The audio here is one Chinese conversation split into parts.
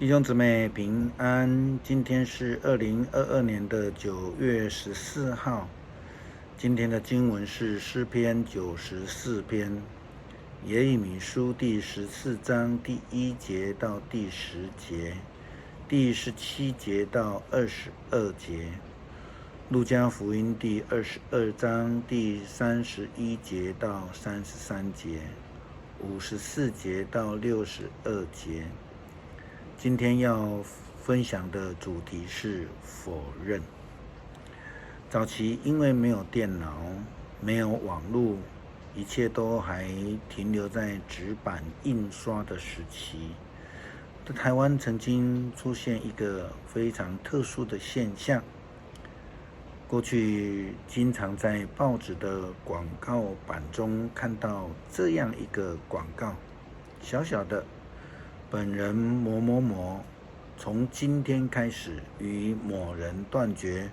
弟兄姊妹平安，今天是2022年的9月14号。今天的经文是诗篇94篇，耶利米书第14章第1节到第10节，第17节到22节，路加福音第22章第31节到33节，54节到62节。今天要分享的主题是否认。早期因为没有电脑，没有网络，一切都还停留在纸板印刷的时期。在台湾曾经出现一个非常特殊的现象，过去经常在报纸的广告板中看到这样一个广告，小小的，本人某某某从今天开始与某人断绝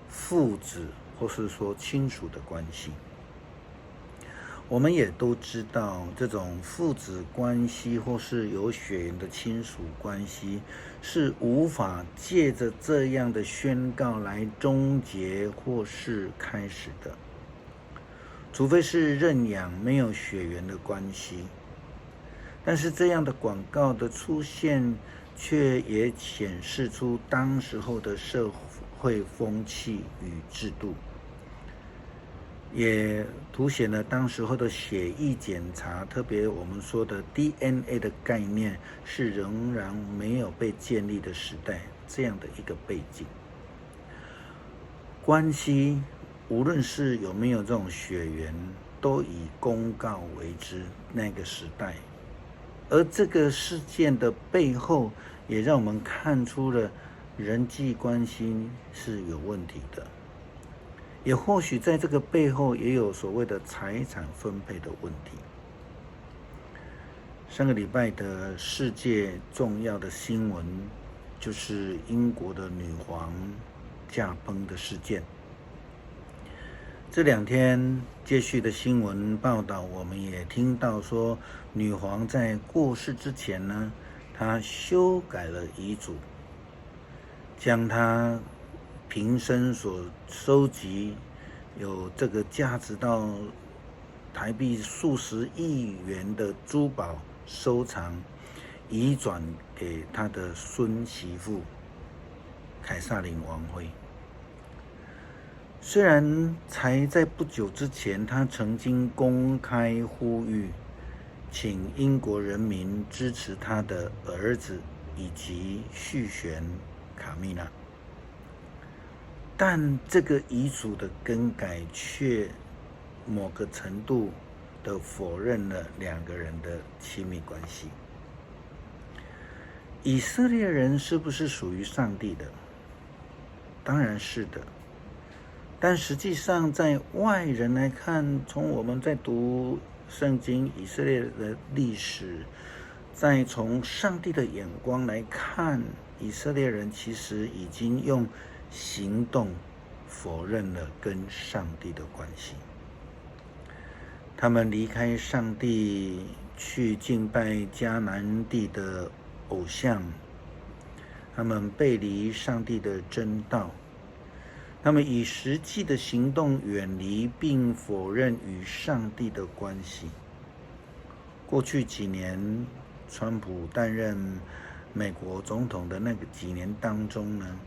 父子或是说亲属的关系。我们也都知道，这种父子关系或是有血缘的亲属关系是无法借着这样的宣告来终结或是开始的，除非是认养没有血缘的关系。但是这样的广告的出现，却也显示出当时候的社会风气与制度，也凸显了当时候的血液检查，特别我们说的 DNA 的概念是仍然没有被建立的时代，这样的一个背景。关系无论是有没有这种血缘，都以公告为之，那个时代。而这个事件的背后，也让我们看出了人际关系是有问题的，也或许在这个背后也有所谓的财产分配的问题。上个礼拜的世界重要的新闻，就是英国的女皇驾崩的事件。这2天接续的新闻报道，我们也听到说，女皇在过世之前呢，她修改了遗嘱，将她平生所收集有这个价值到台币数十亿元的珠宝收藏，移转给她的孙媳妇凯撒琳王妃。虽然才在不久之前，他曾经公开呼吁，请英国人民支持他的儿子以及续弦卡米拉，但这个遗嘱的更改却某个程度的否认了2个人的亲密关系。以色列人是不是属于上帝的？当然是的。但实际上，在外人来看，从我们在读圣经以色列的历史，再从上帝的眼光来看，以色列人其实已经用行动否认了跟上帝的关系。他们离开上帝，去敬拜迦南地的偶像，他们背离上帝的真道，他们以实际的行动远离并否认与上帝的关系。过去几年，川普担任美国总统的那个几年当中呢，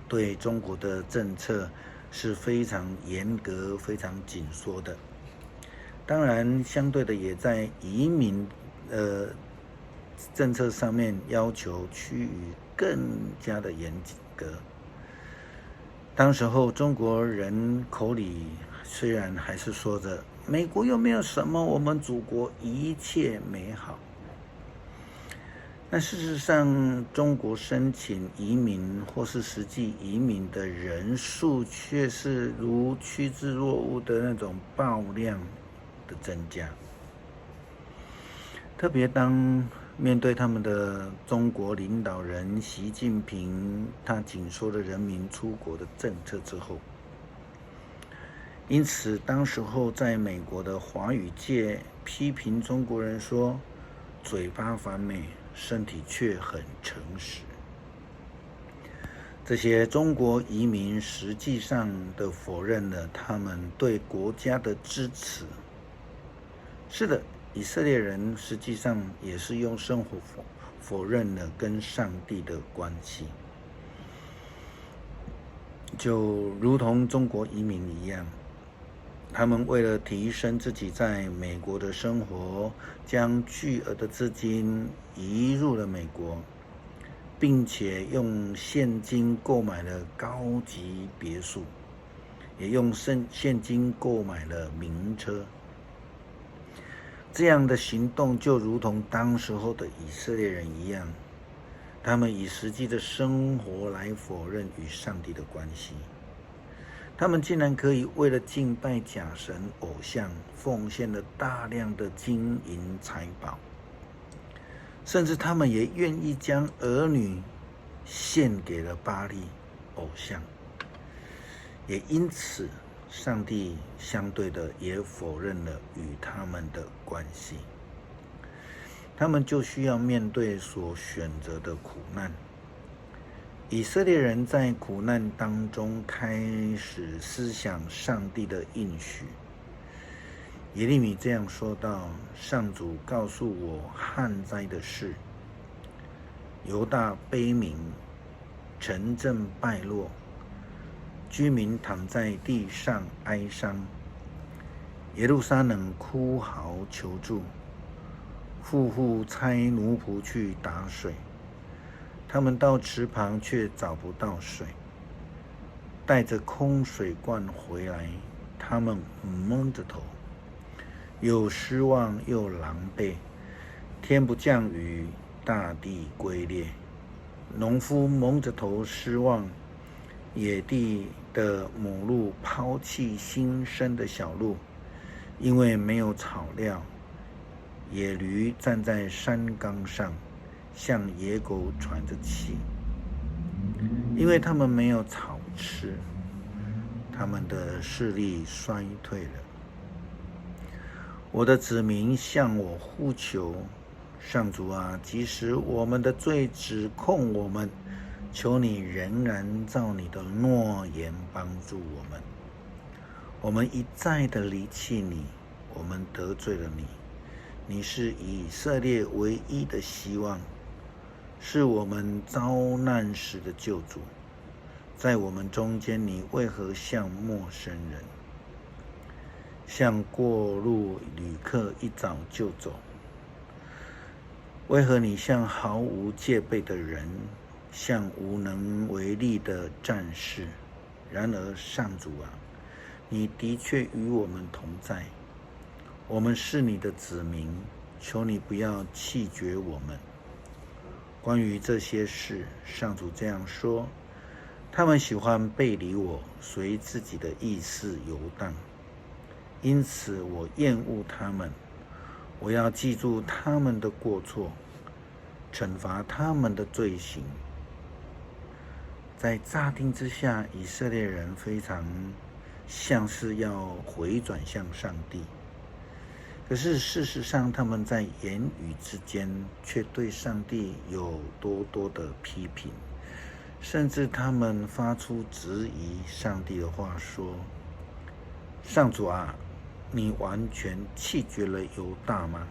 对中国的政策是非常严格、非常紧缩的。当然，相对的也在移民政策上面要求趋于更加的严格。当时候中国人口里虽然还是说着美国又没有什么，我们祖国一切美好，但事实上中国申请移民或是实际移民的人数却是如趋之若鹜的那种爆量的增加。特别当面对他们的中国领导人习近平，他紧缩了人民出国的政策之后，因此当时候在美国的华语界批评中国人说，嘴巴反美，身体却很诚实。这些中国移民实际上的否认了他们对国家的支持。是的，以色列人实际上也是用生活否认了跟上帝的关系，就如同中国移民一样，他们为了提升自己在美国的生活，将巨额的资金移入了美国，并且用现金购买了高级别墅，也用现金购买了名车。这样的行动就如同当时候的以色列人一样，他们以实际的生活来否认与上帝的关系。他们竟然可以为了敬拜假神偶像，奉献了大量的金银财宝，甚至他们也愿意将儿女献给了巴力偶像。也因此，上帝相对的也否认了与他们的关系。他们就需要面对所选择的苦难。以色列人在苦难当中开始思想上帝的应许。耶利米这样说道：上主告诉我旱灾的事，犹大悲鸣，城镇败落，居民躺在地上哀伤，耶路撒冷哭嚎求助，富户差奴仆去打水，他们到池旁却找不到水，带着空水罐回来，他们蒙着头，又失望又狼狈。天不降雨，大地龟裂，农夫蒙着头失望，野地的母鹿抛弃新生的小鹿，因为没有草料。野驴站在山岗上，向野狗喘着气，因为他们没有草吃，他们的视力衰退了。我的子民向我呼求，上主啊，即使我们的罪指控我们，求你仍然照你的诺言帮助我们。我们一再的离弃你，我们得罪了你。你是以色列唯一的希望，是我们遭难时的救主。在我们中间，你为何像陌生人，像过路旅客一早就走？为何你像毫无戒备的人，像无能为力的战士？然而上主啊，你的确与我们同在，我们是你的子民，求你不要弃绝我们。关于这些事，上主这样说：他们喜欢背离我，随自己的意思游荡，因此我厌恶他们。我要记住他们的过错，惩罚他们的罪行。在乍听之下，以色列人非常像是要回转向上帝，可是事实上他们在言语之间却对上帝有多多的批评，甚至他们发出质疑上帝的话，说：上主啊，你完全弃绝了犹大吗？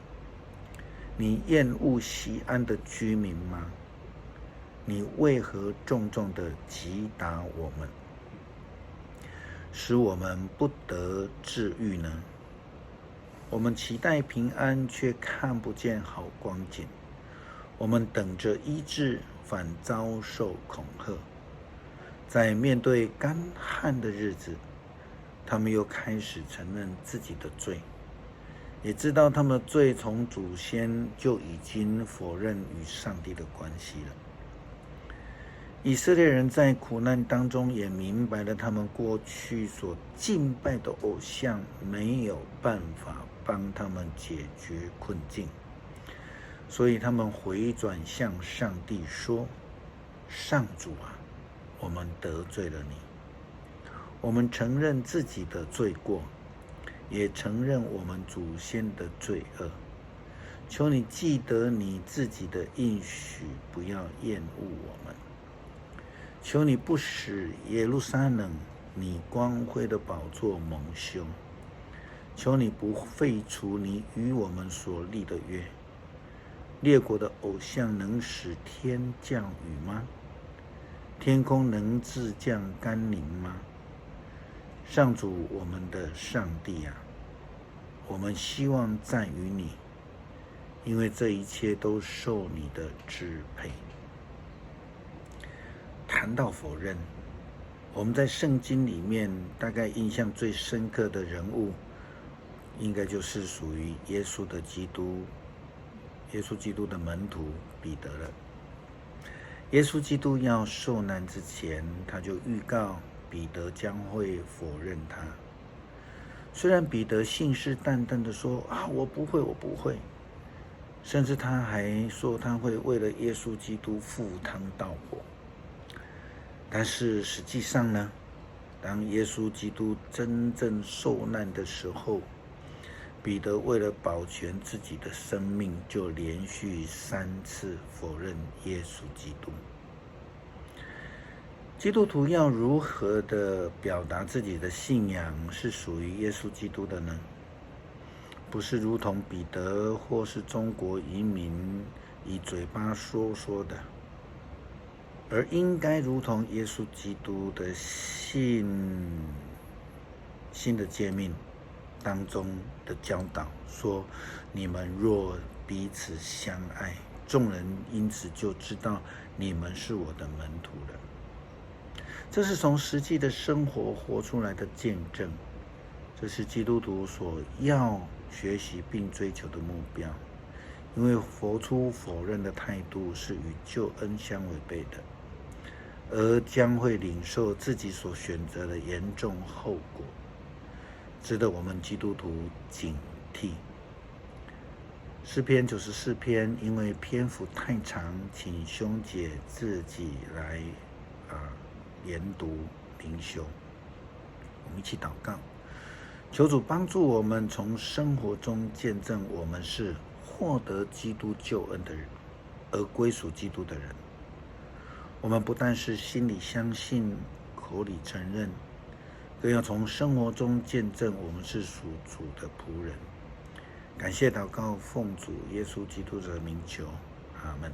你厌恶西安的居民吗？你为何重重的击打我们，使我们不得治愈呢？我们期待平安，却看不见好光景；我们等着医治，反遭受恐吓。在面对干旱的日子，他们又开始承认自己的罪，也知道他们的罪从祖先就已经否认与上帝的关系了。以色列人在苦难当中也明白了，他们过去所敬拜的偶像没有办法帮他们解决困境，所以他们回转向上帝说：上主啊，我们得罪了你，我们承认自己的罪过，也承认我们祖先的罪恶，求你记得你自己的应许，不要厌恶我们。求你不使耶路撒冷你光辉的宝座蒙羞。求你不废除你与我们所立的约。列国的偶像能使天降雨吗？天空能自降甘霖吗？上主我们的上帝啊，我们希望赞于你，因为这一切都受你的支配。谈到否认，我们在圣经里面大概印象最深刻的人物，应该就是属于耶稣基督的门徒彼得了。耶稣基督要受难之前，他就预告彼得将会否认他。虽然彼得信誓旦旦的说我不会，甚至他还说他会为了耶稣基督赴汤蹈火。但是实际上呢，当耶稣基督真正受难的时候，彼得为了保全自己的生命，就连续3次否认耶稣基督。基督徒要如何的表达自己的信仰是属于耶稣基督的呢？不是如同彼得或是中国移民以嘴巴说的，而应该如同耶稣基督的新的诫命当中的教导说，你们若彼此相爱，众人因此就知道你们是我的门徒了。这是从实际的生活活出来的见证，这是基督徒所要学习并追求的目标。因为活出否认的态度是与救恩相违背的，而将会领受自己所选择的严重后果，值得我们基督徒警惕。诗篇94篇，因为篇幅太长，请兄姐自己来研读灵修。我们一起祷告，求主帮助我们从生活中见证我们是获得基督救恩的人，而归属基督的人。我们不但是心里相信，口里承认，更要从生活中见证我们是属主的仆人。感谢祷告，奉主耶稣基督的名求，阿们。